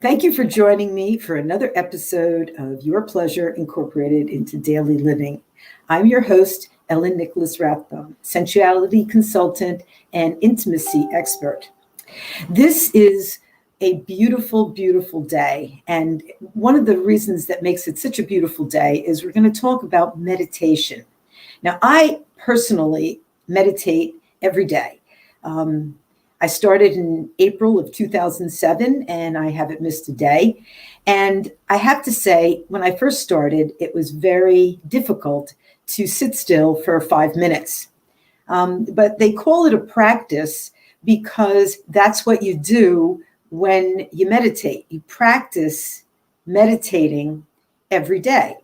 Thank you for joining me for another episode of Your Pleasure Incorporated into Daily Living. I'm your host, Ellen N Rathbone, sensuality consultant and intimacy expert. This is a beautiful, beautiful day. And one of the reasons that makes it such a beautiful day is we're going to talk about meditation. Now, I personally meditate every day. I started in April of 2007, and I haven't missed a day. And I have to say, when I first started, it was very difficult to sit still for 5 minutes. But they call it a practice because that's what you do when you meditate. You practice meditating every day.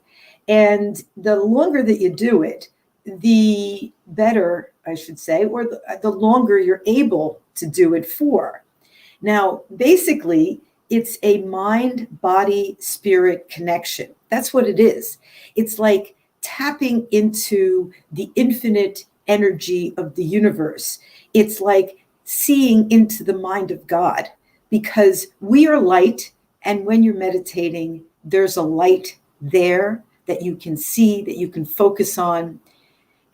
And the longer that you do it, the better, I should say, or the longer you're able to do it for. Now, basically, it's a mind, body, spirit connection. That's what it is. It's like tapping into the infinite energy of the universe. It's like seeing into the mind of God, because we are light. And when you're meditating, there's a light there that you can see, that you can focus on.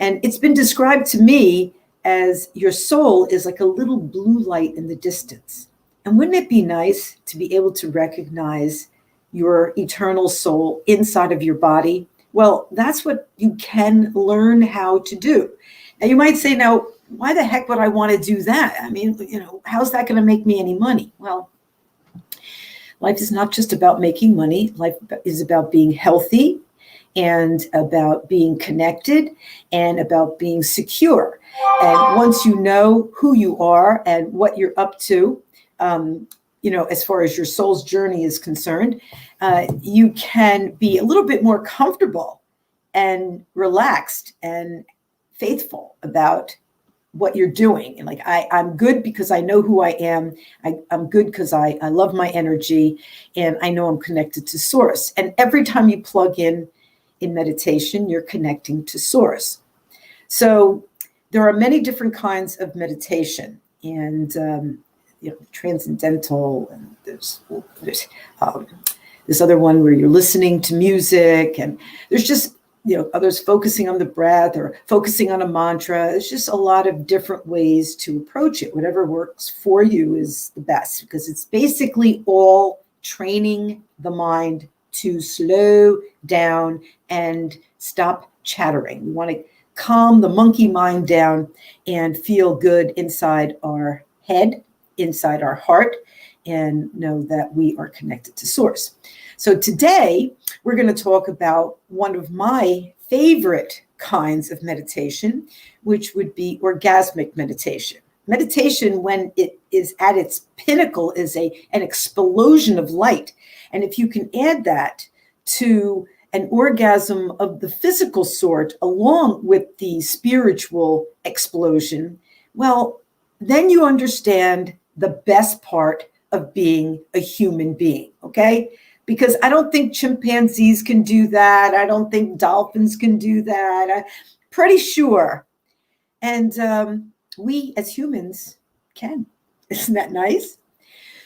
And it's been described to me as your soul is like a little blue light in the distance. And wouldn't it be nice to be able to recognize your eternal soul inside of your body? Well, that's what you can learn how to do. Now, you might say, now, why the heck would I want to do that? I mean, how's that going to make me any money? Well, life is not just about making money. Life is about being healthy, and about being connected, and about being secure. And once you know who you are and what you're up to, as far as your soul's journey is concerned, you can be a little bit more comfortable and relaxed and faithful about what you're doing. And like, I'm good because I know who I am. I'm good because I love my energy, and I know I'm connected to source. And every time you plug in meditation, you're connecting to source. So there are many different kinds of meditation, and transcendental, and there's this other one where you're listening to music, and there's just others focusing on the breath or focusing on a mantra. There's just a lot of different ways to approach it. Whatever works for you is the best, because it's basically all training the mind to slow down and stop chattering. We want to calm the monkey mind down and feel good inside our head, inside our heart, and know that we are connected to source. So today, we're going to talk about one of my favorite kinds of meditation, which would be orgasmic meditation. Meditation, when it is at its pinnacle, is an explosion of light. And if you can add that to an orgasm of the physical sort, along with the spiritual explosion, well, then you understand the best part of being a human being, okay? Because I don't think chimpanzees can do that. I don't think dolphins can do that. I'm pretty sure. And we as humans can. Isn't that nice?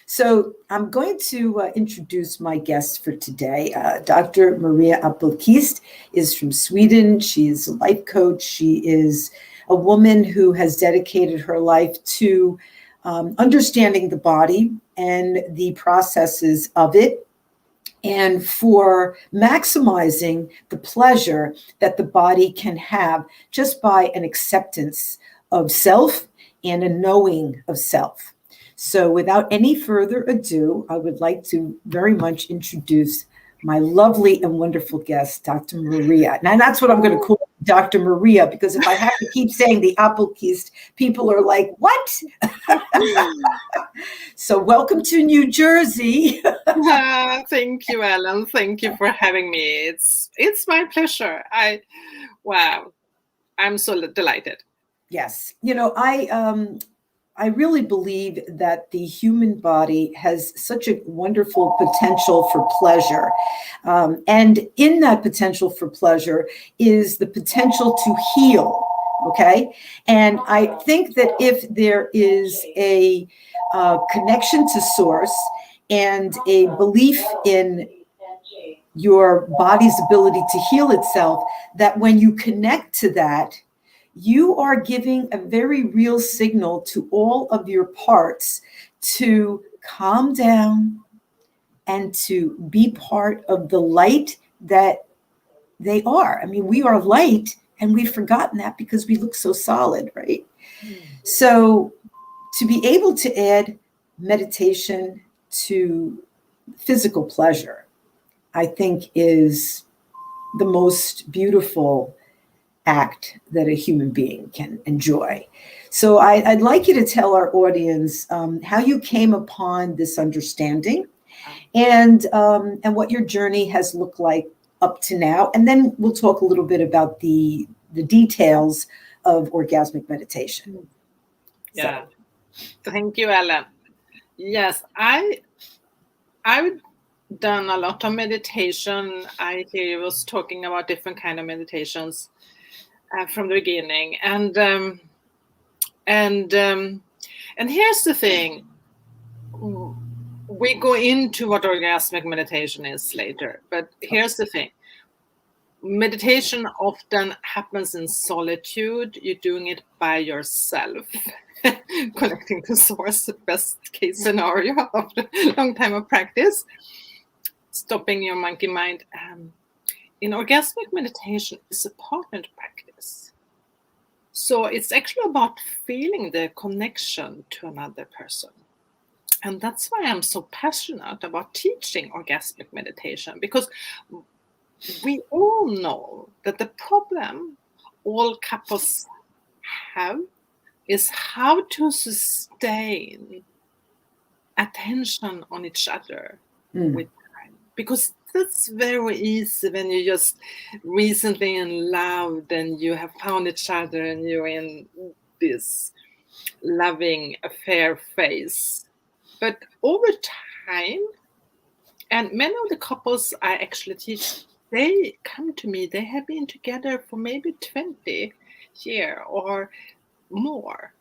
So I'm going to introduce my guest for today. Dr. Maria Appelqvist is from Sweden. She is a life coach. She is a woman who has dedicated her life to understanding the body and the processes of it, and for maximizing the pleasure that the body can have just by an acceptance of self and a knowing of self. So without any further ado, I would like to very much introduce my lovely and wonderful guest, Dr. Maria. Now, that's what I'm going to call Dr. Maria, because if I have to keep saying the Appelqvist, people are like, what? So welcome to New Jersey. Thank you, Ellen. Thank you for having me. It's my pleasure. I'm so delighted. Yes. I really believe that the human body has such a wonderful potential for pleasure. And in that potential for pleasure is the potential to heal. Okay. And I think that if there is a connection to source and a belief in your body's ability to heal itself, that when you connect to that, you are giving a very real signal to all of your parts to calm down and to be part of the light that they are. I mean, we are light, and we've forgotten that because we look so solid, right? So to be able to add meditation to physical pleasure, I think, is the most beautiful act that a human being can enjoy. So I'd like you to tell our audience how you came upon this understanding, and what your journey has looked like up to now. And then we'll talk a little bit about the details of orgasmic meditation. Yeah. Thank you, Ellen. Yes, I've done a lot of meditation. I hear you was talking about different kind of meditations from the beginning, and here's the thing. We go into what orgasmic meditation is later, but here's the thing. Meditation often happens in solitude. You're doing it by yourself, connecting to source, the best case scenario after a long time of practice, stopping your monkey mind. In orgasmic meditation, it's a partnered practice. So it's actually about feeling the connection to another person. And that's why I'm so passionate about teaching orgasmic meditation, because we all know that the problem all couples have is how to sustain attention on each other with time. Because that's very easy when you just recently in love, and you have found each other and you're in this loving affair phase. But over time, and many of the couples I actually teach, they come to me, they have been together for maybe 20 years or more.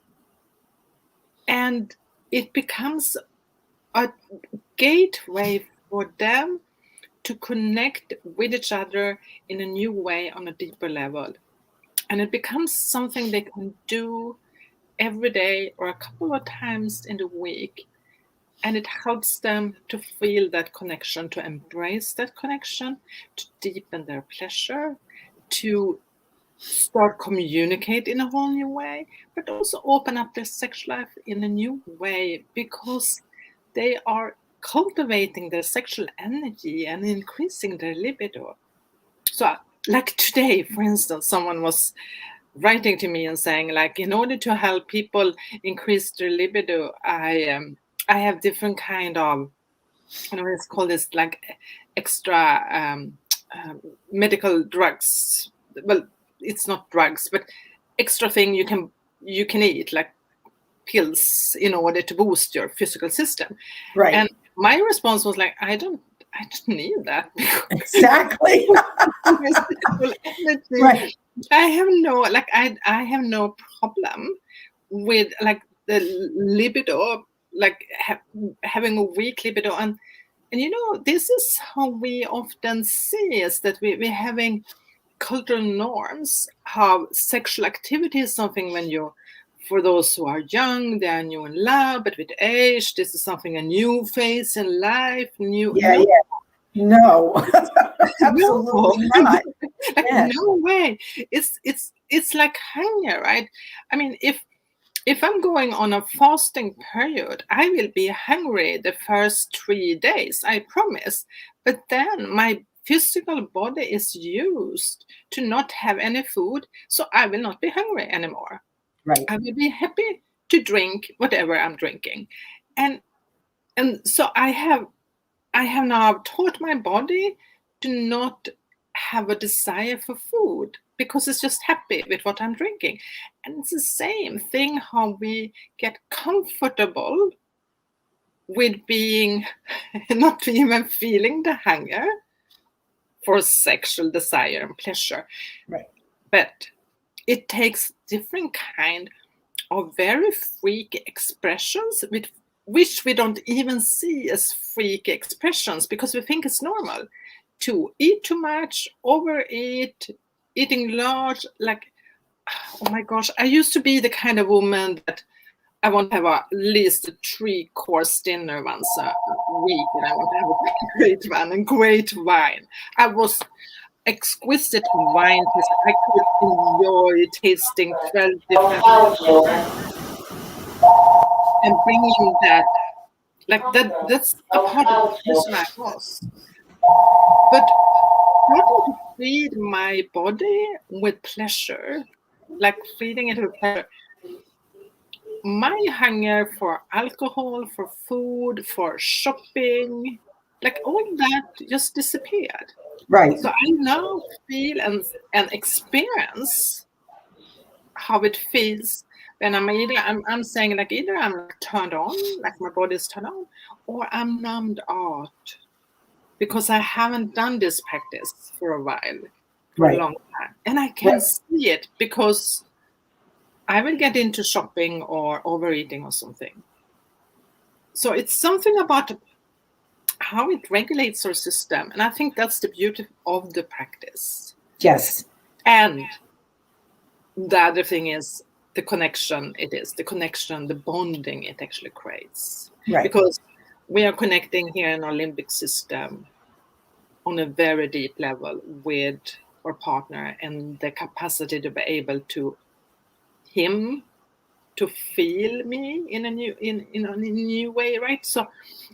And it becomes a gateway for them to connect with each other in a new way on a deeper level. And it becomes something they can do every day or a couple of times in the week. And it helps them to feel that connection, to embrace that connection, to deepen their pleasure, to start communicate in a whole new way, but also open up their sexual life in a new way, because they are cultivating their sexual energy and increasing their libido. So like today, for instance, someone was writing to me and saying, like, in order to help people increase their libido, I have different kind of, let's call this like extra medical drugs. Well, it's not drugs, but extra thing you can eat, like pills, in order to boost your physical system. Right. And my response was like, I don't need that. Exactly. Right. I have no problem with like the libido, like having a weak libido, and this is how we often see, is that we're having cultural norms, how sexual activity is something when you're, for those who are young, they are new in love, but with age, this is something, a new phase in life, new. Yeah. No, absolutely not. Like, no way. It's like hunger, right? I mean, if I'm going on a fasting period, I will be hungry the first 3 days, I promise. But then my physical body is used to not have any food, so I will not be hungry anymore. Right. I will be happy to drink whatever I'm drinking. And so I have now taught my body to not have a desire for food, because it's just happy with what I'm drinking. And it's the same thing how we get comfortable with being not even feeling the hunger for sexual desire and pleasure. Right. But it takes different kind of very freaky expressions which we don't even see as freaky expressions because we think it's normal to eat too much, overeat, eating large, like, oh my gosh, I used to be the kind of woman that I want to have at least a 3-course dinner once a week, and I want to have a great one and great wine. I was exquisite wine taster. I could enjoy tasting 12 different and bringing that, like that's a part of the person I was. But starting to feed my body with pleasure, like feeding it with pleasure, my hunger for alcohol, for food, for shopping, like all that just disappeared. Right. So I now feel and experience how it feels when I'm saying like either I'm turned on, like my body's turned on, or I'm numbed out because I haven't done this practice for a while, for a long time. And I can see it because I will get into shopping or overeating or something. So it's something about how it regulates our system. And I think that's the beauty of the practice. Yes. And the other thing is the connection the bonding it actually creates. Right. Because we are connecting here in our limbic system on a very deep level with our partner, and the capacity to be able to him to feel me in a new way, right? So,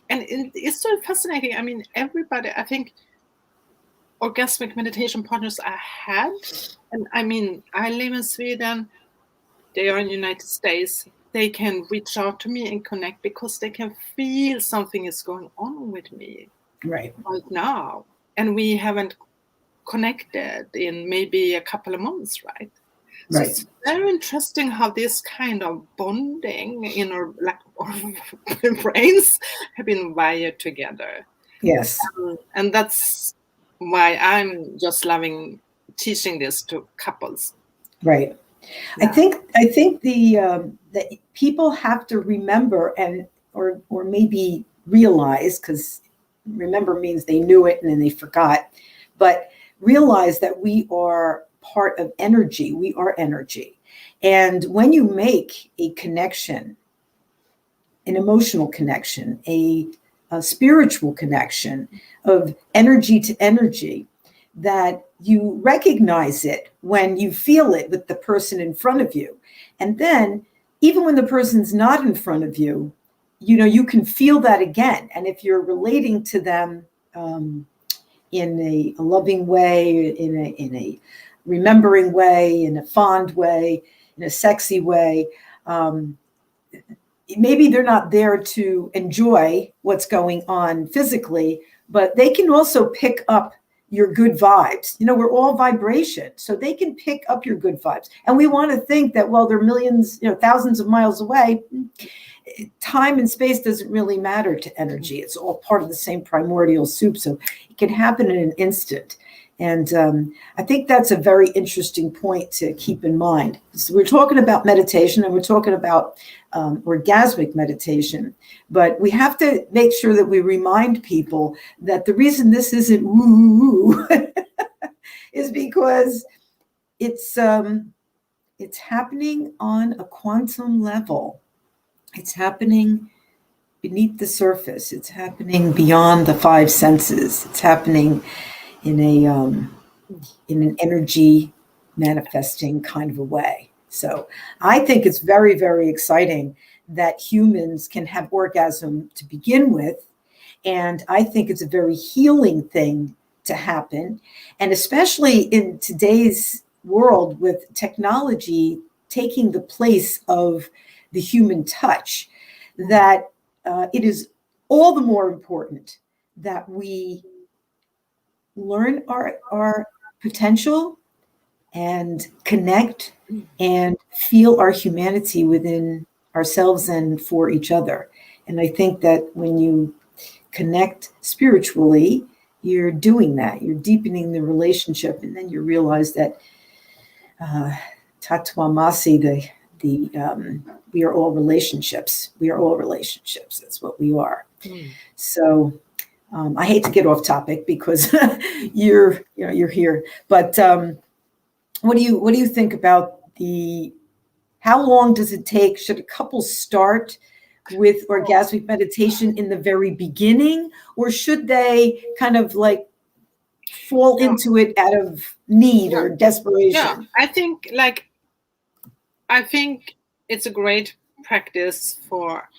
and it's so fascinating. I mean, everybody, I think, orgasmic meditation partners I had, and I mean, I live in Sweden, they are in the United States, they can reach out to me and connect because they can feel something is going on with me right now, and we haven't connected in maybe a couple of months, right? So it's very interesting how this kind of bonding in our brains have been wired together. Yes. And that's why I'm just loving teaching this to couples. Right. Yeah. I think the people have to remember or maybe realize, because remember means they knew it and then they forgot, but realize that we are part of energy. We are energy. And when you make a connection, an emotional connection, a spiritual connection of energy to energy, that you recognize it when you feel it with the person in front of you. And then even when the person's not in front of you, you can feel that again. And if you're relating to them in a loving way, in a remembering way, in a fond way, in a sexy way, maybe they're not there to enjoy what's going on physically, but they can also pick up your good vibes. We're all vibration, so they can pick up your good vibes. And we want to think that, well, they're millions, thousands of miles away. Time and space doesn't really matter to energy. It's all part of the same primordial soup, so it can happen in an instant. And I think that's a very interesting point to keep in mind. So we're talking about meditation, and we're talking about orgasmic meditation, but we have to make sure that we remind people that the reason this isn't woo is because it's happening on a quantum level. It's happening beneath the surface. It's happening beyond the 5 senses. It's happening in an energy manifesting kind of a way. So I think it's very, very exciting that humans can have orgasm to begin with. And I think it's a very healing thing to happen. And especially in today's world with technology taking the place of the human touch, that it is all the more important that we learn our potential and connect and feel our humanity within ourselves and for each other. And I think that when you connect spiritually, you're doing that. You're deepening the relationship, and then you realize that Tattwamasi, we are all relationships. We are all relationships. That's what we are. So I hate to get off topic because you're here, but what do you think about how long does it take? Should a couple start with orgasmic meditation in the very beginning, or should they kind of like fall into it out of need or desperation? Yeah, I think it's a great practice for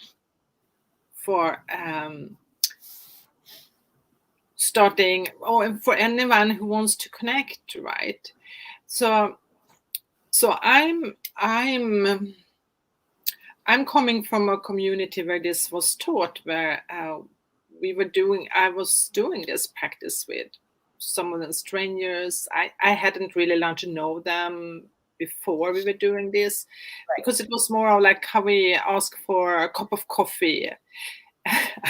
starting, or for anyone who wants to connect, right? So I'm coming from a community where this was taught, where I was doing this practice with some of the strangers. I hadn't really learned to know them before we were doing this, because it was more of like how we ask for a cup of coffee.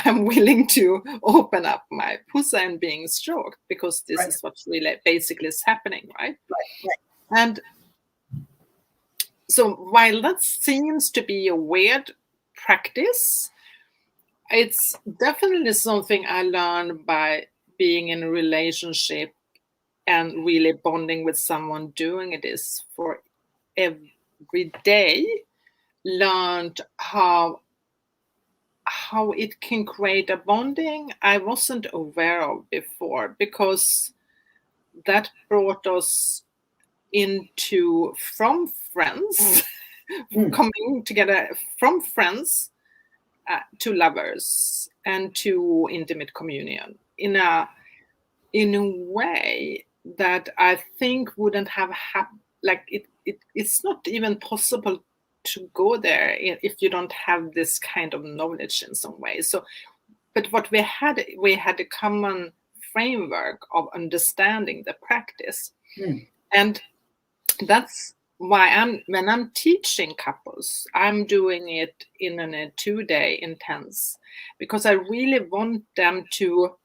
I'm willing to open up my pussy and being stroked, because this is what really basically is happening, right? And so while that seems to be a weird practice, it's definitely something I learned by being in a relationship and really bonding with someone doing this for every day. Learned how it can create a bonding I wasn't aware of before, because that brought us from friends, coming together from friends to lovers and to intimate communion in a way that I think wouldn't have happened. Like it's not even possible to go there if you don't have this kind of knowledge in some way. So, but what we had a common framework of understanding the practice, and that's why when I'm teaching couples, I'm doing it in a 2-day intense, because I really want them to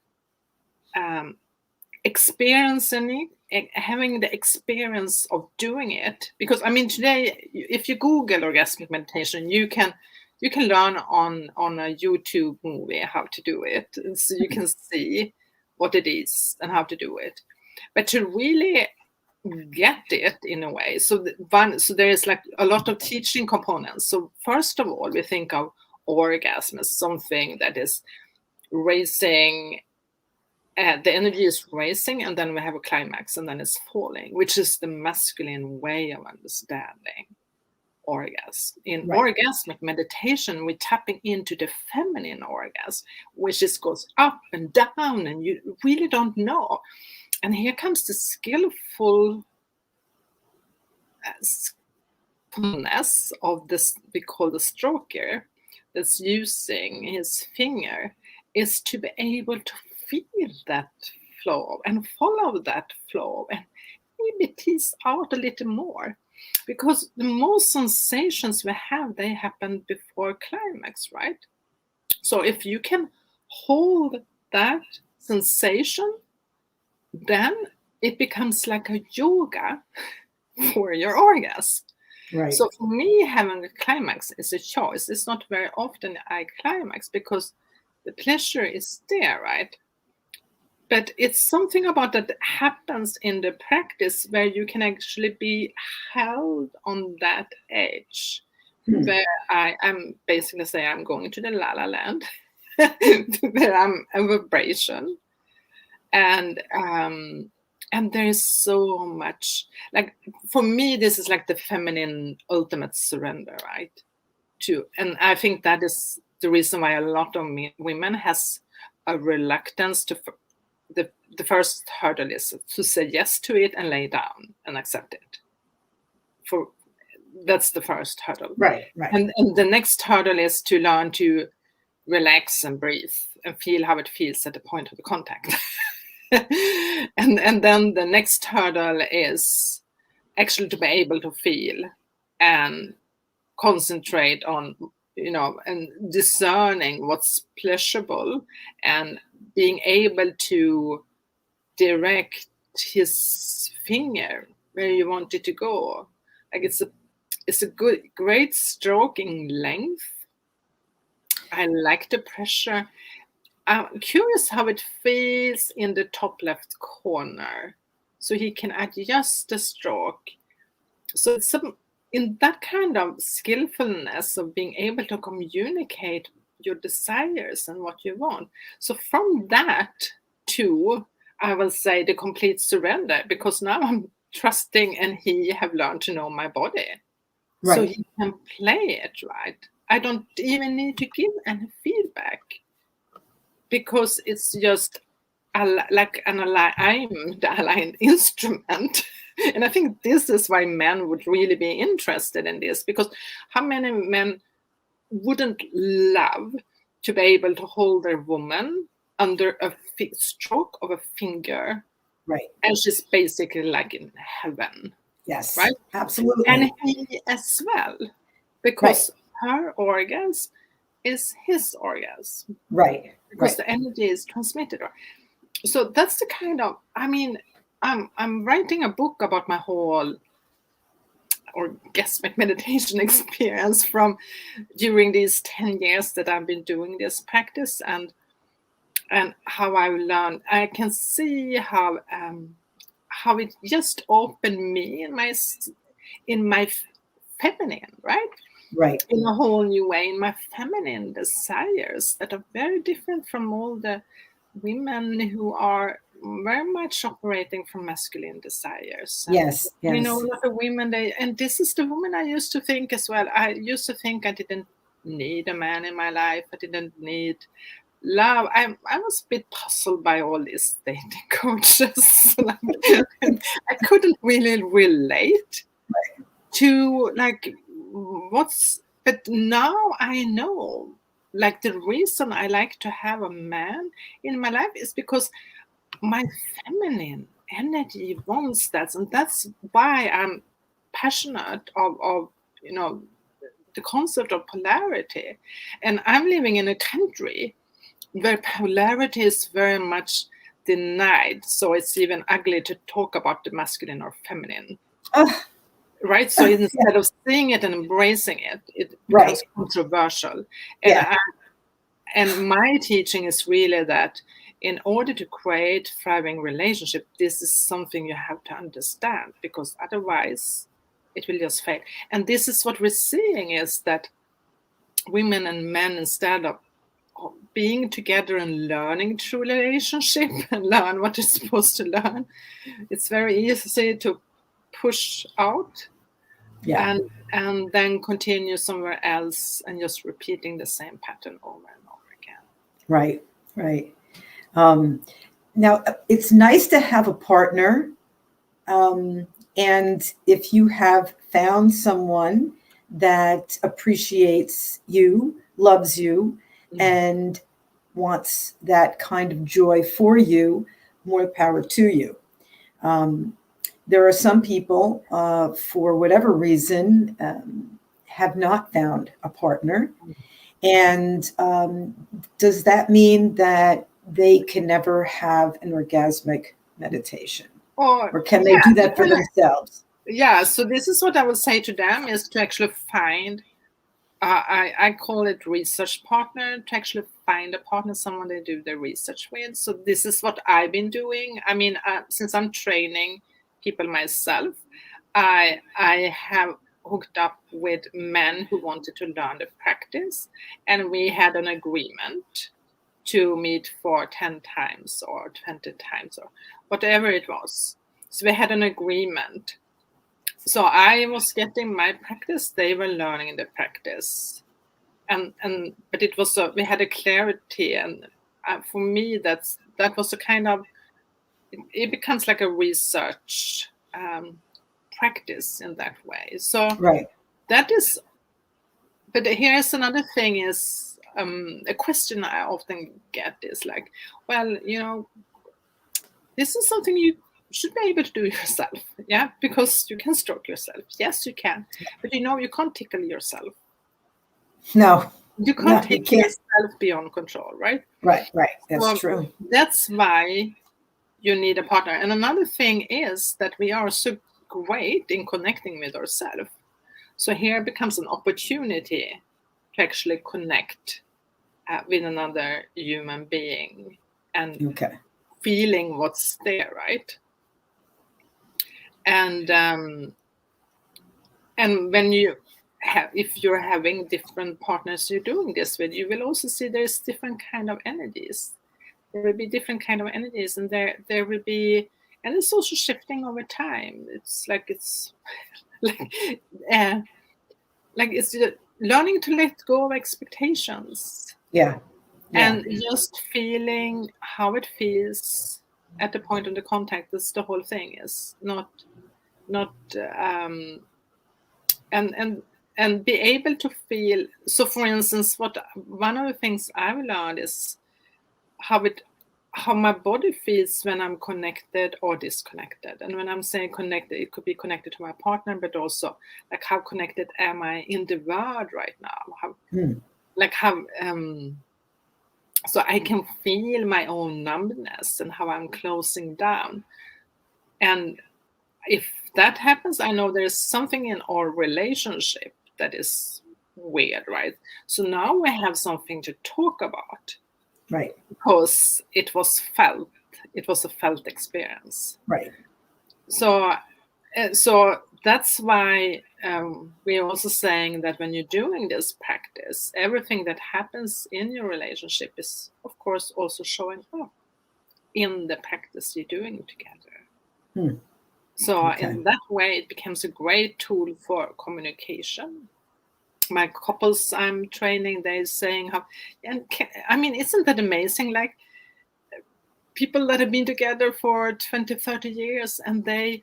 experiencing it, having the experience of doing it. Because I mean, today, if you Google orgasmic meditation, you can learn on a YouTube movie how to do it, so you can see what it is and how to do it. But to really get it in a way, so there is like a lot of teaching components. So first of all, we think of orgasm as something that is raising. The energy is rising, and then we have a climax, and then it's falling, which is the masculine way of understanding orgasm. In orgasmic meditation, we're tapping into the feminine orgasm, which just goes up and down, and you really don't know. And here comes the skillfulness of this, we call the stroker, that's using his finger, is to be able to feel that flow and follow that flow and maybe tease out a little more, because the most sensations we have, they happen before climax, right? So if you can hold that sensation, then it becomes like a yoga for your orgasm. Right. So for me, having a climax is a choice. It's not very often I climax, because the pleasure is there, right? But it's something about that happens in the practice where you can actually be held on that edge, where I'm basically saying I'm going to the la la land, where I'm a vibration, and there is so much, like, for me, this is like the feminine ultimate surrender, right? And I think that is the reason why a lot of women has a reluctance to. The first hurdle is to say yes to it and lay down and accept it. That's the first hurdle. Right. And the next hurdle is to learn to relax and breathe and feel how it feels at the point of the contact. and then the next hurdle is actually to be able to feel and concentrate on, and discerning what's pleasurable and being able to direct his finger where you want it to go. Like It's a great stroking length. I like the pressure. I'm curious how it feels in the top left corner, so he can adjust the stroke. So it's in that kind of skillfulness of being able to communicate your desires and what you want. So from that to, I will say, the complete surrender, because now I'm trusting and he have learned to know my body. Right. So he can play it right. I don't even need to give any feedback, because it's just like I'm the aligned instrument. And I think this is why men would really be interested in this, because how many men wouldn't love to be able to hold their woman under a stroke of a finger, Right. and she's basically like in heaven. Yes. Right. Absolutely. And he as well, because her orgasm is his orgasm. Right. Because the energy is transmitted. So that's the kind of, I mean, I'm writing a book about my whole orgasmic meditation experience from during these 10 years that I've been doing this practice, and how I learned. I can see how it just opened me in my feminine, right? Right. In a whole new way, in my feminine desires that are very different from all the women who are very much operating from masculine desires. And, Yes. you know, a lot of women, and this is the woman I used to think as well. I used to think I didn't need a man in my life. I didn't need love. I was a bit puzzled by all these dating coaches. I couldn't really relate to but now I know, like, the reason I like to have a man in my life is because my feminine energy wants that, and that's why I'm passionate of the concept of polarity. And I'm living in a country where polarity is very much denied, so it's even ugly to talk about the masculine or feminine. Right? So instead of seeing it and embracing it, it becomes controversial. And my teaching is really that in order to create thriving relationship, this is something you have to understand, because otherwise it will just fail. And this is what we're seeing, is that women and men, instead of being together and learning through relationship and learn what you're supposed to learn, it's very easy to push out. And then continue somewhere else and just repeating the same pattern over and over again. Right. Now, it's nice to have a partner. And if you have found someone that appreciates you, loves you, and wants that kind of joy for you, more power to you. There are some people, for whatever reason, have not found a partner. And does that mean that they can never have an orgasmic meditation? Or can they do that for themselves? Yeah, so this is what I would say to them, is to actually find, I call it research partner, to actually find a partner, someone they do the research with. So this is what I've been doing. I mean, since I'm training people myself, I have hooked up with men who wanted to learn the practice, and we had an agreement to meet for 10 times or 20 times or whatever it was. So we had an agreement. So I was getting my practice, they were learning the practice, but it was we had a clarity, and for me that was a kind of, it becomes like a research practice in that way. So that is, but here's another thing is, a question I often get is like, well, this is something you should be able to do yourself, because you can stroke yourself. Yes, you can, but you can't tickle yourself. No, you can't take yourself beyond control, right? Right. That's true. That's why you need a partner. And another thing is that we are so great in connecting with ourselves. So here becomes an opportunity to actually connect with another human being and feeling what's there, right? And when you have, if you're having different partners you're doing this with, you will also see there's different kind of energies. There will be different kind of energies, and there will be, and it's also shifting over time. It's like it's learning to let go of expectations. Yeah. And just feeling how it feels at the point of the contact. That's the whole thing. Is not and be able to feel. So, for instance, one of the things I've learned is how my body feels when I'm connected or disconnected. And when I'm saying connected, it could be connected to my partner, but also like how connected am I in the world right now? So I can feel my own numbness and how I'm closing down. And if that happens, I know there's something in our relationship that is weird, right? So now we have something to talk about. Right. Because it was a felt experience. Right. So that's why we're also saying that when you're doing this practice, everything that happens in your relationship is, of course, also showing up in the practice you're doing together. So in that way, it becomes a great tool for communication. My couples I'm training, they're saying isn't that amazing? Like people that have been together for 20, 30 years, and they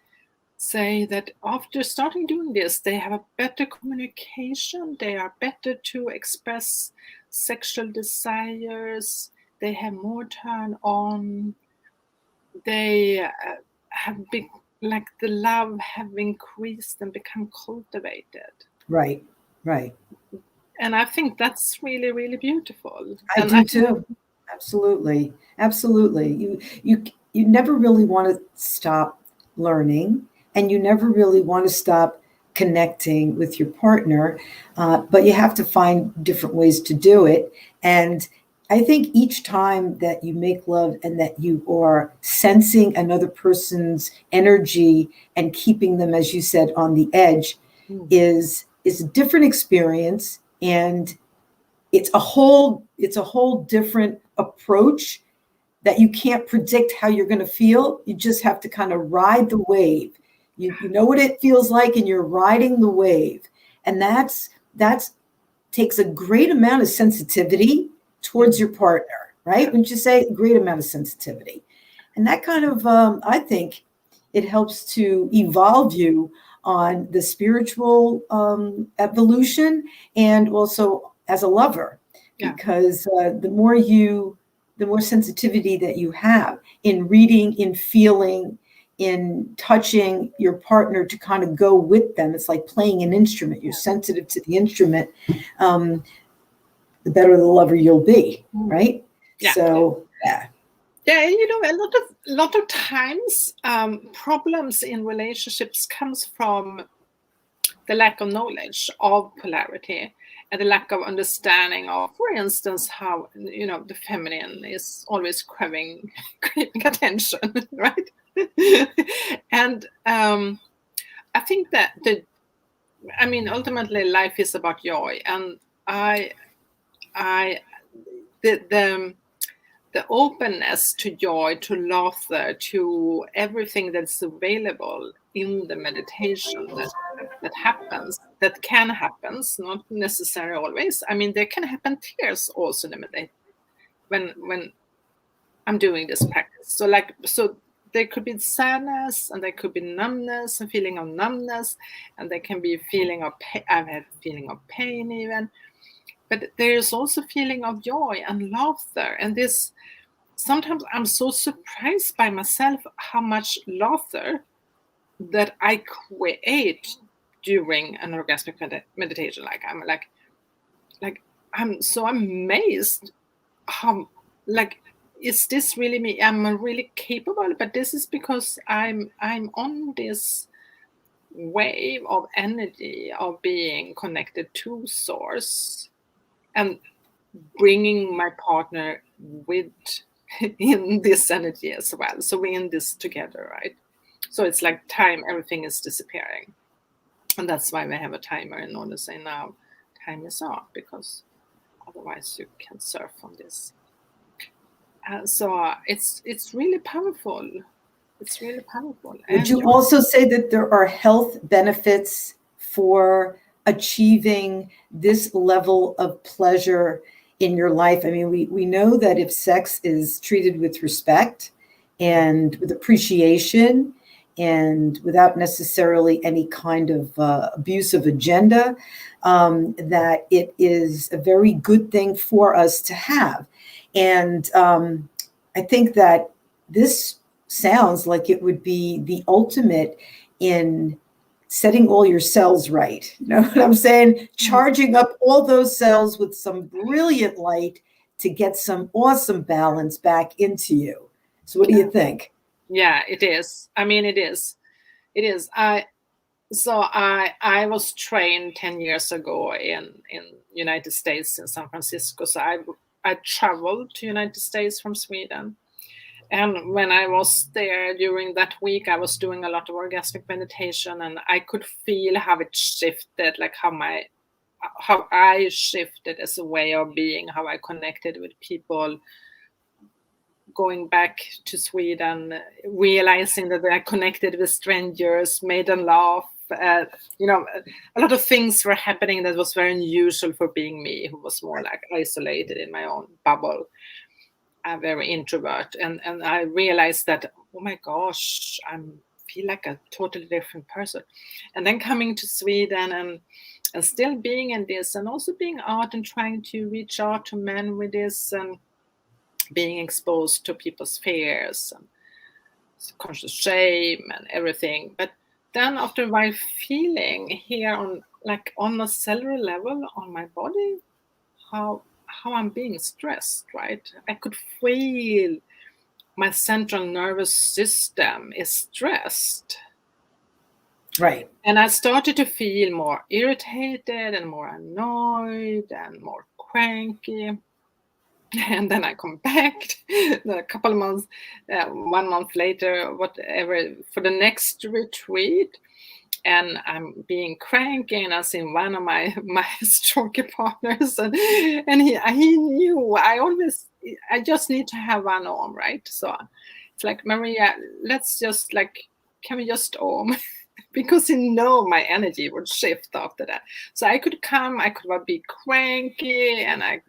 say that after starting doing this, they have a better communication. They are better to express sexual desires. They have more turn on. They have been like the love have increased and become cultivated. Right. Right. And I think that's really, really beautiful. I do too. Absolutely. Absolutely. You never really want to stop learning, and you never really want to stop connecting with your partner, but you have to find different ways to do it. And I think each time that you make love and that you are sensing another person's energy and keeping them, as you said, on the edge, is a different experience, and it's a whole different approach that you can't predict how you're going to feel. You just have to kind of ride the wave. You know what it feels like, and you're riding the wave. And that's takes a great amount of sensitivity towards your partner, right? Wouldn't you say? A great amount of sensitivity. And that kind of, I think it helps to evolve you on the spiritual evolution, and also as a lover, because the more sensitivity that you have in reading, in feeling, in touching your partner to kind of go with them. It's like playing an instrument. You're sensitive to the instrument. The better the lover you'll be, right? Yeah. So, Yeah, a lot of times problems in relationships comes from the lack of knowledge of polarity and the lack of understanding of, for instance, how the feminine is always craving attention, right? And I think that ultimately life is about joy, and the openness to joy, to laughter, to everything that's available in the meditation that happens, that can happen, not necessarily always. There can happen tears also in the meditation when I'm doing this practice. So there could be sadness, and there could be numbness, and feeling of numbness, and there can be a feeling of pain. I've had a feeling of pain even. But there is also feeling of joy and laughter. And this, sometimes I'm so surprised by myself how much laughter that I create during an orgasmic meditation. I'm so amazed how, is this really me? I'm really capable, but this is because I'm on this wave of energy of being connected to source and bringing my partner with in this energy as well. So we're in this together, right? So it's like time, everything is disappearing. And that's why we have a timer in order to say now time is up, because otherwise you can surf on this. So it's really powerful. It's really powerful. Would you also say that there are health benefits for achieving this level of pleasure in your life? I mean, we know that if sex is treated with respect and with appreciation and without necessarily any kind of abusive agenda, that it is a very good thing for us to have. And I think that this sounds like it would be the ultimate in setting all your cells right. You know what I'm saying? Charging up all those cells with some brilliant light to get some awesome balance back into you. So what do you think? Yeah, it is. I mean, it is. It is. I was trained 10 years ago in United States, in San Francisco. So I traveled to United States from Sweden. And when I was there during that week, I was doing a lot of orgasmic meditation, and I could feel how it shifted, like how I shifted as a way of being, how I connected with people. Going back to Sweden, realizing that I connected with strangers, made them laugh. A lot of things were happening that was very unusual for being me, who was more like isolated in my own bubble. I'm very introvert, and I realized that, oh my gosh, I feel like a totally different person. And then coming to Sweden and still being in this, and also being out and trying to reach out to men with this, and being exposed to people's fears and conscious shame and everything. But then after a while, feeling here on a cellular level on my body, how I'm being stressed, right? I could feel my central nervous system is stressed. Right. And I started to feel more irritated and more annoyed and more cranky. And then I come back a couple of months, 1 month later, whatever, for the next retreat. And I'm being cranky, and I see one of my stronger partners, and he knew I just need to have one arm, right? So it's like, Maria, let's just can we just arm? Because my energy would shift after that. So I could be cranky, and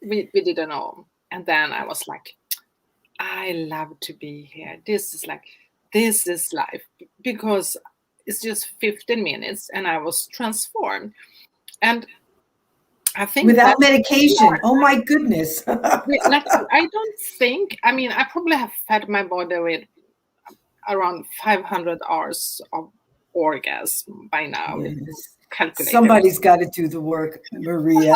we did an arm, and then I was like, I love to be here. This is life, because it's just 15 minutes and I was transformed. And I think without medication, oh my goodness. I don't think, I probably have fed my body with around 500 hours of orgasm by now. Yes. Calculated. Somebody's got to do the work, Maria.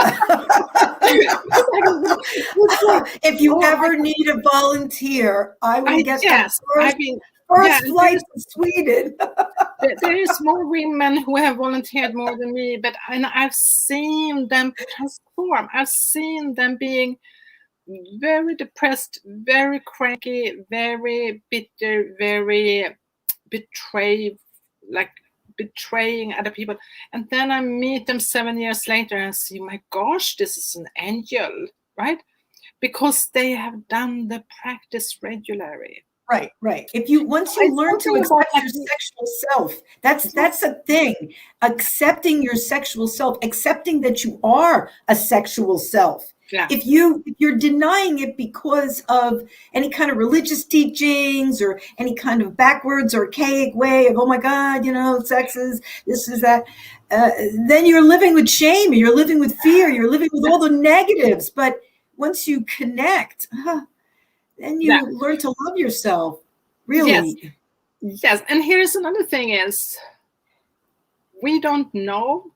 If you ever need a volunteer, I will get the first flight to Sweden. There is more women who have volunteered more than me, and I've seen them transform. I've seen them being very depressed, very cranky, very bitter, very betraying other people. And then I meet them 7 years later and see, my gosh, this is an angel, right? Because they have done the practice regularly. Right. Once you learn to accept your sexual self, that's a thing. Accepting your sexual self, accepting that you are a sexual self. Yeah. If you're denying it because of any kind of religious teachings or any kind of backwards, archaic way of, oh my God, sex is this is that, then you're living with shame, you're living with fear, you're living with all the negatives. But once you connect, then you learn to love yourself, really. Yes. And here's another thing is, we don't know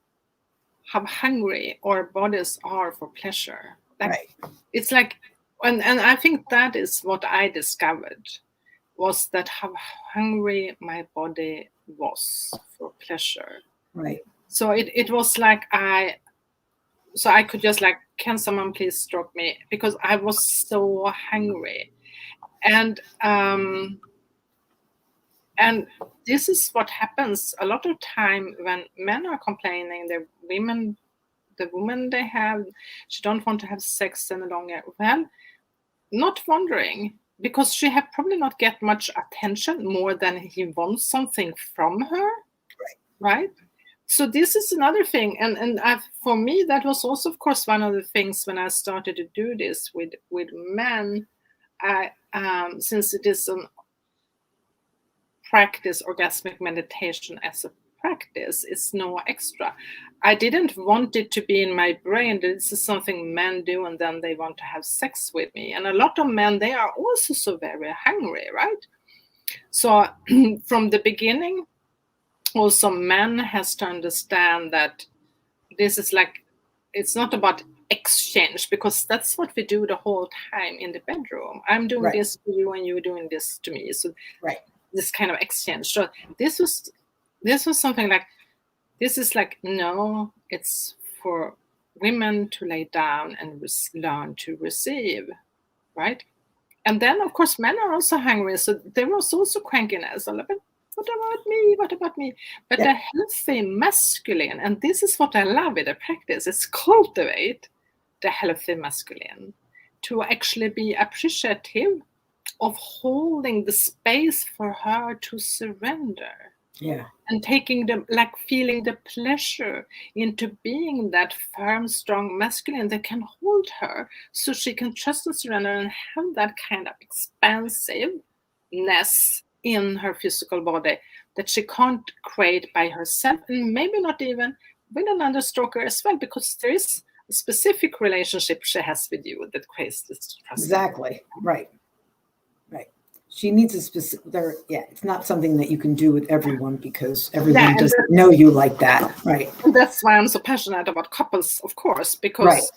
how hungry our bodies are for pleasure. Right. It's like, and I think that is what I discovered. was that how hungry my body was for pleasure. Right. So it was like I could just like, can someone please stroke me? Because I was so hungry. And this is what happens a lot of time when men are complaining, the woman they have, she don't want to have sex any longer. Well, not wondering, because she have probably not get much attention more than he wants something from her, right? So this is another thing, and for me that was also, of course, one of the things when I started to do this with men. I since it is an practice, orgasmic meditation as a practice, it's no extra. I didn't want it to be in my brain that this is something men do and then they want to have sex with me. And a lot of men, they are also so very hungry, right? So from the beginning, also men has to understand that this is like, it's not about exchange, because that's what we do the whole time in the bedroom. I'm doing this to you and you're doing this to me. So this kind of exchange. So this was something like, this is like, no, it's for women to lay down and learn to receive, right? And then, of course, men are also hungry. So there was also crankiness. A little bit, what about me? What about me? But the healthy masculine, and this is what I love with the practice, is cultivate the healthy masculine to actually be appreciative of holding the space for her to surrender. Yeah. And taking feeling the pleasure into being that firm, strong masculine that can hold her so she can trust and surrender and have that kind of expansiveness in her physical body that she can't create by herself, and maybe not even with another stroker as well, because there is a specific relationship she has with you that creates this trust. Exactly. Right. She needs a specific, it's not something that you can do with everyone, because everyone doesn't know you like that. Right. And that's why I'm so passionate about couples, of course, because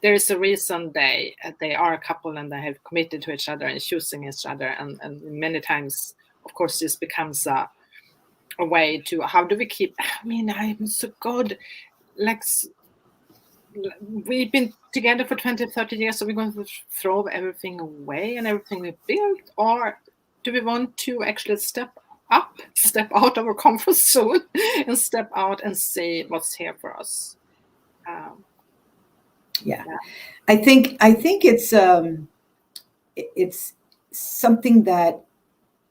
there is a reason they are a couple and they have committed to each other and choosing each other. And many times, of course, this becomes a way to, how do we keep, I'm so good. Like, we've been together for 20, 30 years, so we're going to throw everything away and everything we built? Or do we want to actually step out of our comfort zone and step out and see what's here for us? I think it's something that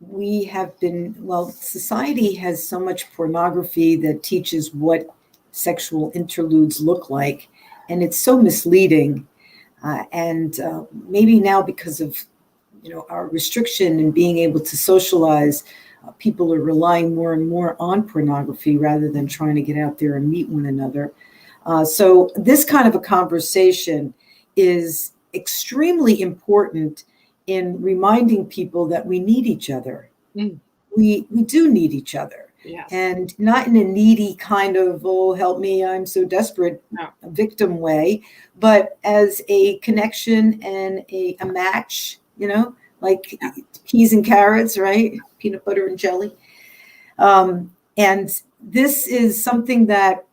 we have been, society has so much pornography that teaches what sexual interludes look like. And it's so misleading. And maybe now, because of our restriction and being able to socialize, people are relying more and more on pornography rather than trying to get out there and meet one another. So this kind of a conversation is extremely important in reminding people that we need each other. We do need each other. Yes. And not in a needy kind of, oh, help me, I'm so desperate, victim way, but as a connection and a match, like peas and carrots, right? Peanut butter and jelly. And this is something that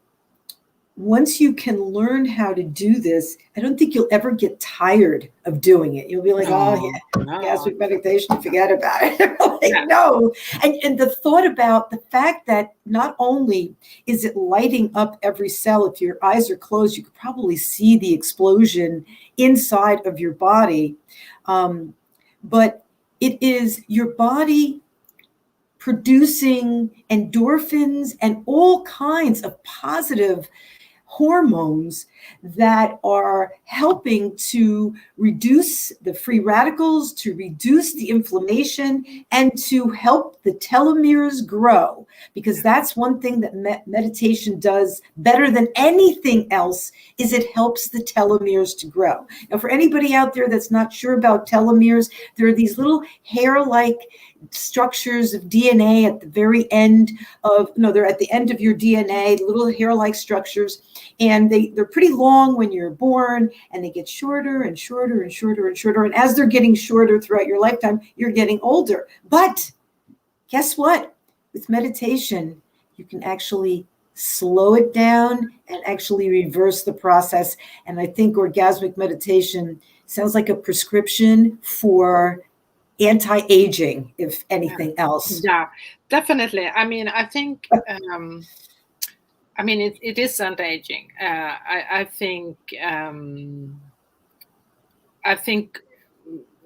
once you can learn how to do this, I don't think you'll ever get tired of doing it. You'll be like, orgasmic meditation, forget about it. No. And the thought about the fact that not only is it lighting up every cell, if your eyes are closed, you could probably see the explosion inside of your body. But it is your body producing endorphins and all kinds of positive hormones that are helping to reduce the free radicals, to reduce the inflammation, and to help the telomeres grow. Because that's one thing that meditation does better than anything else, is it helps the telomeres to grow. Now, for anybody out there that's not sure about telomeres, there are these little hair-like structures of DNA at the very end they're at the end of your DNA, little hair-like structures, and they're pretty long when you're born, and they get shorter and shorter and shorter and shorter. And as they're getting shorter throughout your lifetime, you're getting older. But guess what? With meditation, you can actually slow it down and actually reverse the process. And I think orgasmic meditation sounds like a prescription for anti-aging, if anything else. Yeah, definitely. I mean, I think, it is anti-aging. I think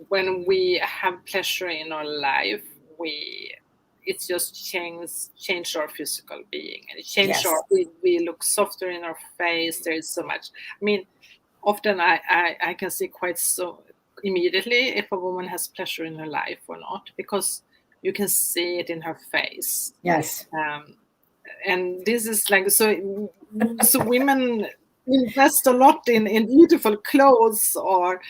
when we have pleasure in our life, it's just change our physical being, and it change Yes. we look softer in our face. There is so much. I mean, often I can see quite so immediately if a woman has pleasure in her life or not, because you can see it in her face. Yes. And this is like, so women invest a lot in beautiful clothes or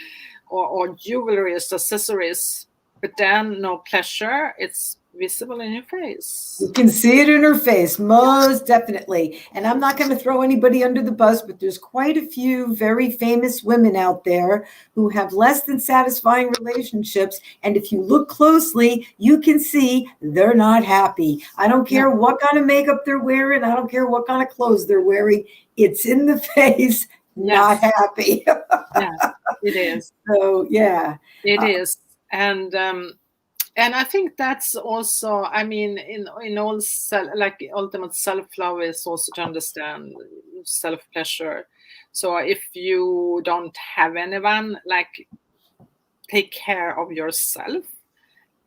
jewelry, accessories, but then no pleasure. It's visible in your face. You can see it in her face, most definitely. And I'm not going to throw anybody under the bus, but there's quite a few very famous women out there who have less than satisfying relationships. And if you look closely, you can see they're not happy. I don't care what kind of makeup they're wearing. I don't care what kind of clothes they're wearing. It's in the face, not happy. Yeah, it is. So, yeah. It is. And I think that's also, I mean, in all ultimate self-love is also to understand self-pleasure. So if you don't have anyone, like, take care of yourself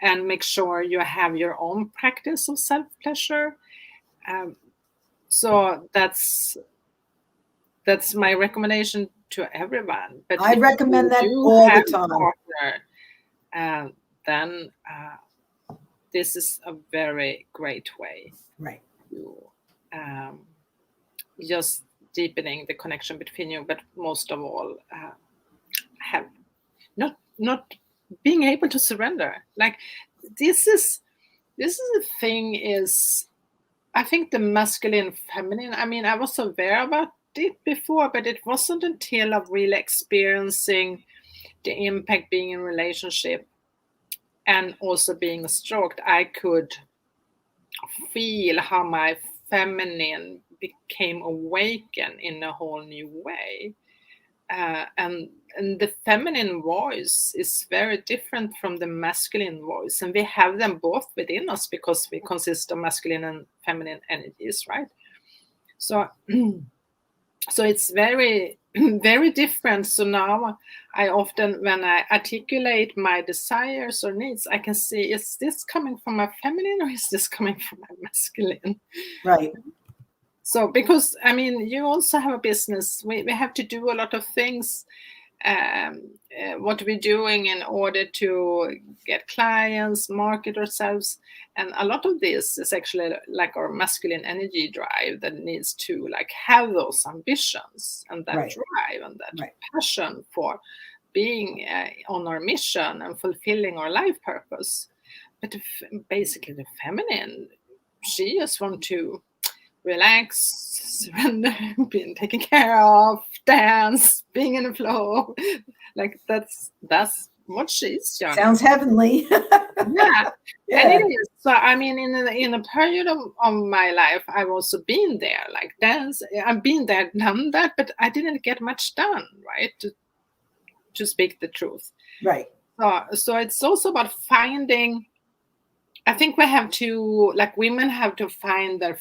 and make sure you have your own practice of self-pleasure. So that's my recommendation to everyone. But I recommend that all the time. Then this is a very great way, right, to just deepening the connection between you, but most of all, have not being able to surrender. Like, this is the thing is, I think the masculine, feminine. I mean, I was aware about it before, but it wasn't until I'm really experiencing the impact being in relationship and also being stroked, I could feel how my feminine became awakened in a whole new way. And the feminine voice is very different from the masculine voice. And we have them both within us because we consist of masculine and feminine energies, right? So it's very, very different. So now I often, when I articulate my desires or needs, I can see, is this coming from my feminine or is this coming from my masculine? Right. So, because, I mean, you also have a business. We have to do a lot of things. What we're doing in order to get clients, market ourselves. And a lot of this is actually like our masculine energy drive that needs to like have those ambitions and that drive and that passion for being on our mission and fulfilling our life purpose. But basically the feminine, she just wants to relax, surrender, being taken care of, dance, being in the flow. Like that's what she's doing. Sounds heavenly. Yeah. And it is. So I mean, in a period of my life, I've also been there, like dance. I've been there, done that, but I didn't get much done, right? To speak the truth. Right. So it's also about finding. I think we have to, like, women have to find their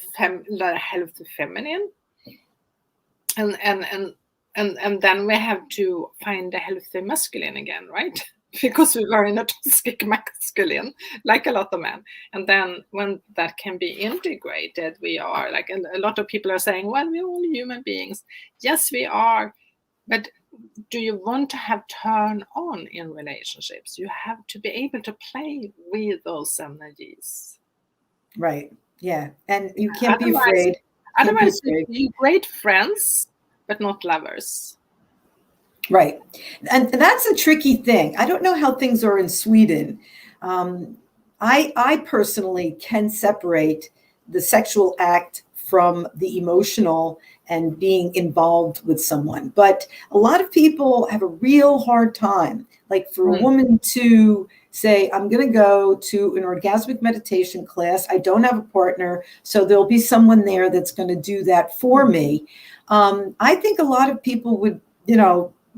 healthy feminine, and then we have to find the healthy masculine again, right? Because we were in a toxic masculine, like a lot of men. And then when that can be integrated, we are like, and a lot of people are saying, well, we're all human beings. Yes, we are. But do you want to have turn on in relationships? You have to be able to play with those energies. Right. Yeah. And you can't be afraid. Otherwise, you're great friends, but not lovers. Right. And that's a tricky thing. I don't know how things are in Sweden. I personally can separate the sexual act from the emotional and being involved with someone. But a lot of people have a real hard time, like for a woman to say, I'm going to go to an orgasmic meditation class. I don't have a partner, so there'll be someone there that's going to do that for me. I think a lot of people would,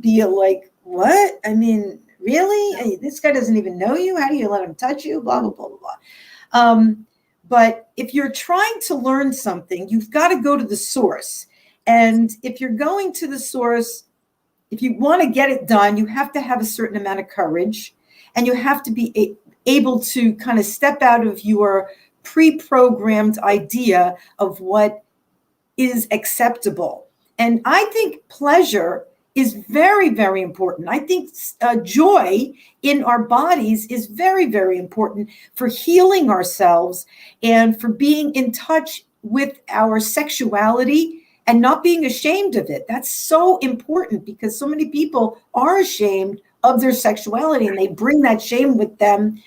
be like, what? I mean, really? Hey, this guy doesn't even know you. How do you let him touch you? Blah, blah, blah, blah, blah. But if you're trying to learn something, you've got to go to the source. And if you're going to the source, if you want to get it done, you have to have a certain amount of courage, and you have to be able to kind of step out of your pre-programmed idea of what is acceptable. And I think pleasure is very, very important. I think joy in our bodies is very, very important for healing ourselves and for being in touch with our sexuality and not being ashamed of it. That's so important, because so many people are ashamed of their sexuality and they bring that shame with them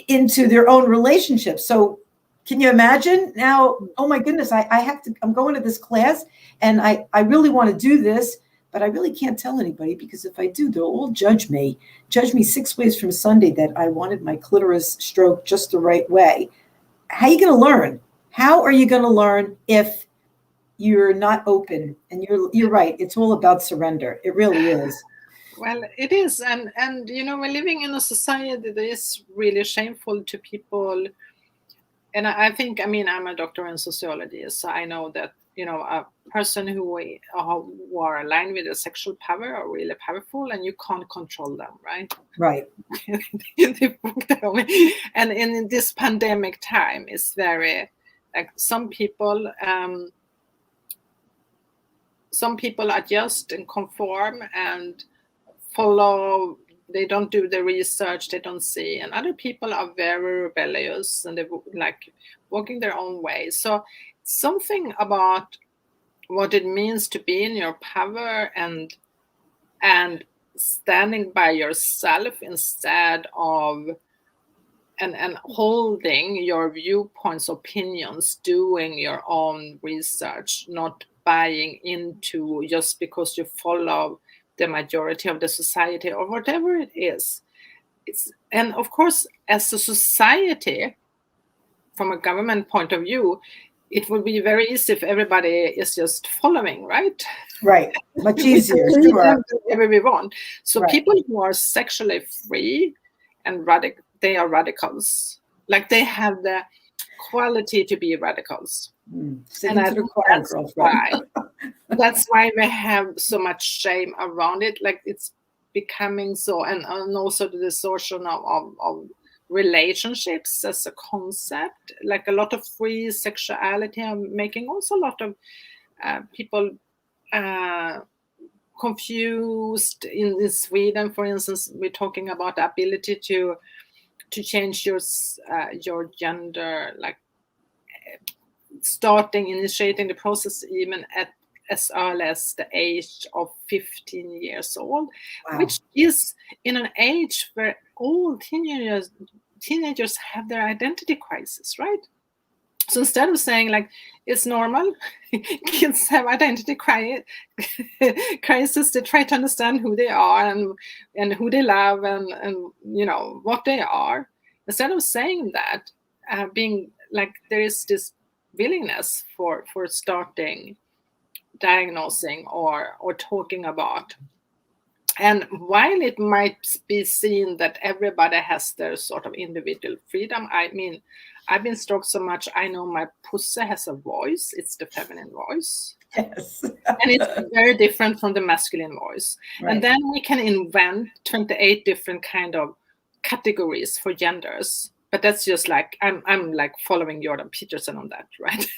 into their own relationships. So can you imagine now, oh my goodness, I'm going to this class and I really want to do this, but I really can't tell anybody, because if I do, they'll all judge me 6 ways from Sunday that I wanted my clitoris stroked just the right way. How are you going to learn? How are you going to learn if you're not open? And you're right. It's all about surrender. It really is. Well, it is. And we're living in a society that is really shameful to people. And I think, I'm a doctor in sociology, so I know that, a person who are aligned with a sexual power are really powerful, and you can't control them, right? Right. And in this pandemic time, it's very, like, some people adjust and conform and follow. They don't do the research, they don't see. And other people are very rebellious and they're like walking their own way. So something about what it means to be in your power and standing by yourself instead of and holding your viewpoints, opinions, doing your own research, not buying into just because you follow the majority of the society or whatever it is. And of course, as a society, from a government point of view, it would be very easy if everybody is just following, right? Right. Much easier. Sure. Whatever we want. So right. People who are sexually free and they are radicals. Like, they have the quality to be radicals. And that's why we have so much shame around it. Like, it's becoming so, and also the distortion of relationships as a concept. Like, a lot of free sexuality are making also a lot of people confused. In Sweden, for instance, we're talking about the ability to change your gender, like initiating the process even at as early as the age of 15 years old. Wow. Which is in an age where all teenagers have their identity crisis, right? So instead of saying like it's normal, kids have identity crisis. They try to understand who they are and who they love and what they are. Instead of saying that, being like, there is this willingness for starting diagnosing or talking about. And while it might be seen that everybody has their sort of individual freedom, I mean, I've been stroked so much, I know my pussy has a voice. It's the feminine voice. Yes. And it's very different from the masculine voice. Right. And then we can invent 28 different kind of categories for genders. But that's just like, I'm like following Jordan Peterson on that, right?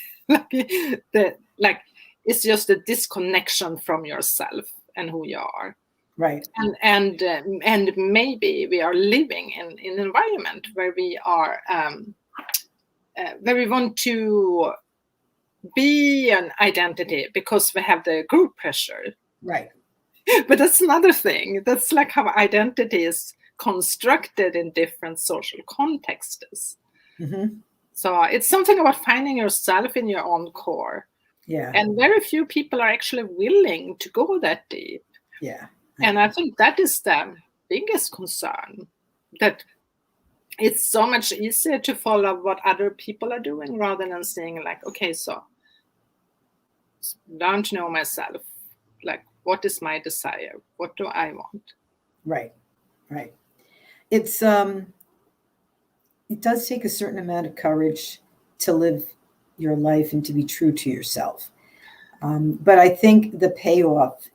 It's just a disconnection from yourself and who you are. Right. And maybe we are living in an environment where we are where we want to be an identity because we have the group pressure. Right. But that's another thing. That's like how identity is constructed in different social contexts. Mm-hmm. So it's something about finding yourself in your own core. Yeah. And very few people are actually willing to go that deep. Yeah. And I think that is the biggest concern, that it's so much easier to follow what other people are doing rather than saying like, okay, so learn to know myself. Like, what is my desire? What do I want? Right. Right. It's it does take a certain amount of courage to live your life and to be true to yourself. But I think the payoff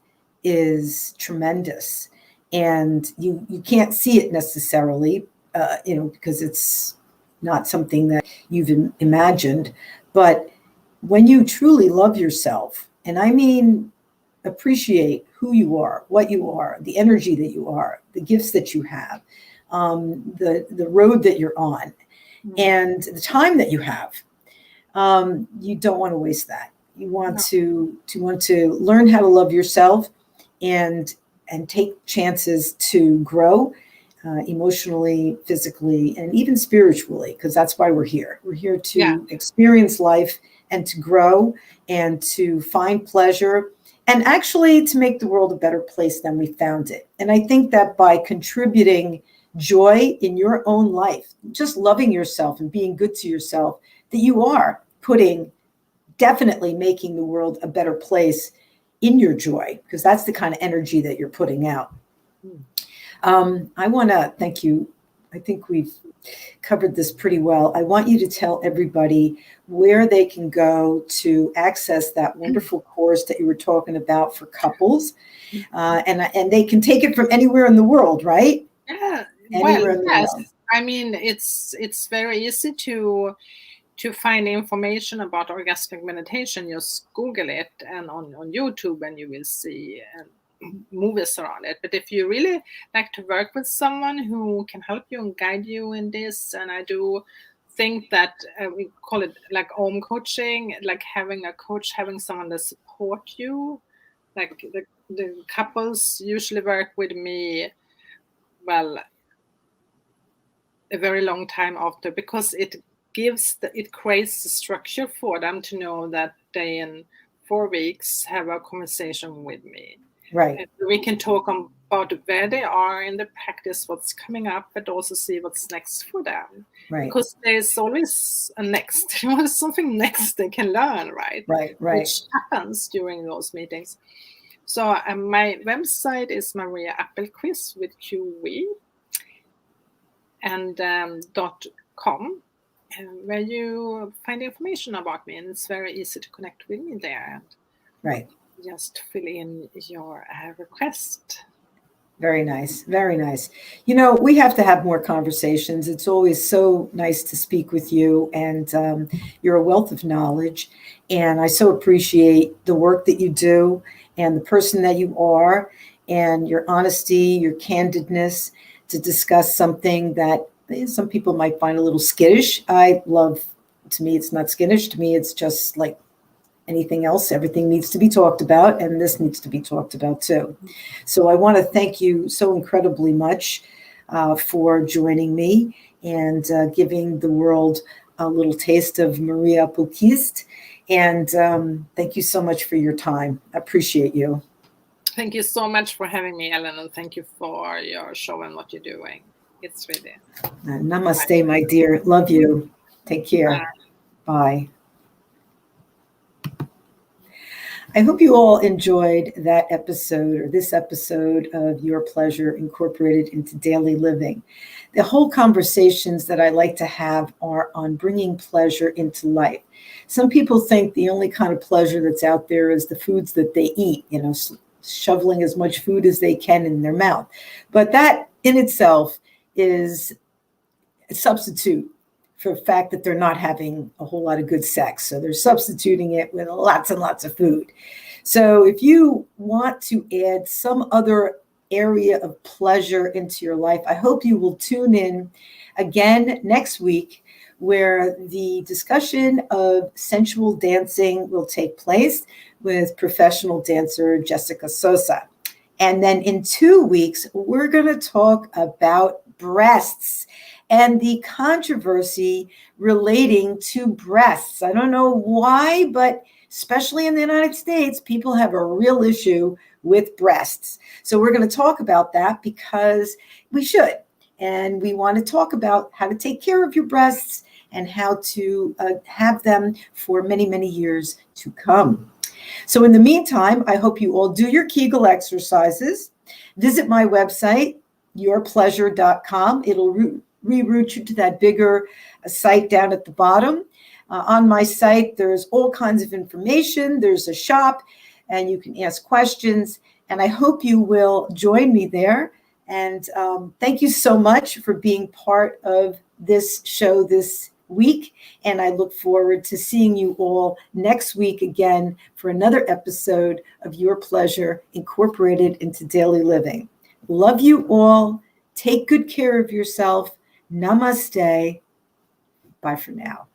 is tremendous, and you can't see it necessarily, because it's not something that you've imagined. But when you truly love yourself, and I mean appreciate who you are, what you are, the energy that you are, the gifts that you have, the road that you're on, and the time that you have, you don't want to waste that. You want to learn how to love yourself and take chances to grow emotionally, physically, and even spiritually, because that's why we're here. We're here to experience life and to grow and to find pleasure and actually to make the world a better place than we found it. And I think that by contributing joy in your own life, just loving yourself and being good to yourself, that you are definitely making the world a better place in your joy, because that's the kind of energy that you're putting out. I want to thank you. I think we've covered this pretty well. I want you to tell everybody where they can go to access that wonderful course that you were talking about for couples, and they can take it from anywhere in the world, right? Yeah. Anywhere in the world. I mean, it's very easy to find information about orgasmic meditation. Just Google it, and on YouTube, and you will see movies around it. But if you really like to work with someone who can help you and guide you in this, and I do think that we call it like home coaching, like having a coach, having someone that support you, like the couples usually work with me, well, a very long time after, because it creates the structure for them to know that they in 4 weeks have a conversation with me. Right. And we can talk about where they are in the practice, what's coming up, but also see what's next for them. Right. Because there's always a next, something next they can learn, right? Right. Which happens during those meetings. So my website is Maria Appelqvist with QV and .com, where you find information about me, and it's very easy to connect with me there. Right. Just fill in your request. Very nice. Very nice. We have to have more conversations. It's always so nice to speak with you, and you're a wealth of knowledge. And I so appreciate the work that you do and the person that you are, and your honesty, your candidness to discuss something that some people might find a little skittish. To me, it's not skittish. To me, it's just like anything else. Everything needs to be talked about, and this needs to be talked about too. So I want to thank you so incredibly much for joining me and giving the world a little taste of Maria Appelqvist. And thank you so much for your time. I appreciate you. Thank you so much for having me, Ellen, and thank you for your show and what you're doing. It's really... Namaste, my dear. Love you. Take care. Bye. I hope you all enjoyed that episode, or this episode of Your Pleasure Incorporated into Daily Living. The whole conversations that I like to have are on bringing pleasure into life. Some people think the only kind of pleasure that's out there is the foods that they eat, shoveling as much food as they can in their mouth. But that in itself is a substitute for the fact that they're not having a whole lot of good sex. So they're substituting it with lots and lots of food. So if you want to add some other area of pleasure into your life, I hope you will tune in again next week, where the discussion of sensual dancing will take place with professional dancer Jessica Sosa. And then in 2 weeks, we're going to talk about breasts and the controversy relating to breasts. I don't know why, but especially in the United States, people have a real issue with breasts. So we're going to talk about that because we should. And we want to talk about how to take care of your breasts and how to have them for many, many years to come. So in the meantime, I hope you all do your Kegel exercises. Visit my website, yourpleasure.com. It'll reroute you to that bigger site down at the bottom. On my site, there's all kinds of information. There's a shop, and you can ask questions. And I hope you will join me there. And thank you so much for being part of this show this week. And I look forward to seeing you all next week again for another episode of Your Pleasure Incorporated into Daily Living. Love you all. Take good care of yourself. Namaste. Bye for now.